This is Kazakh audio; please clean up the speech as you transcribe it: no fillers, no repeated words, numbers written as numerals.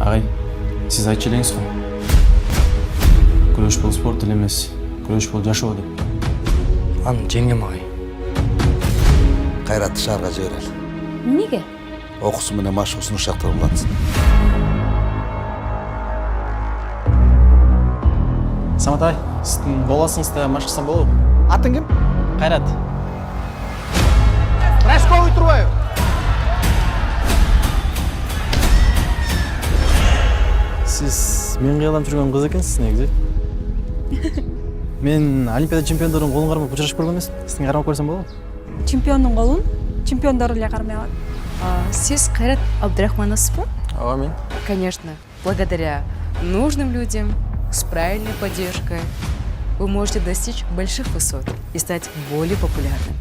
Ағай, сіз айтып елеңіз ғой. Күреш бұл спорт тіл емес, күреш бұл жашоо деп. Аны жеңем ағай. Қайратты шарға жіберел. Неге? Оқысы менен машығысын ұшақтырылғансın. Саматай, сіздің боласыңызда машықсан болу. Атың кім? Қайрат. Рашковый Труаев. Сіз мен қиялап жүрген қыз екенсіз негізі. Мен Олимпиада чемпиондардың қолын қармап ұшырашып көрген емеспін. Сіздің қармап көрсем болады? Чемпионның қолын чемпиондар эле кармай алат. Сиз Кайрат Абдрахмановсыз ба? Ооба, мен. Конечно. Благодаря нужным людям, с правильной поддержкой, вы можете достичь больших высот и стать более популярным.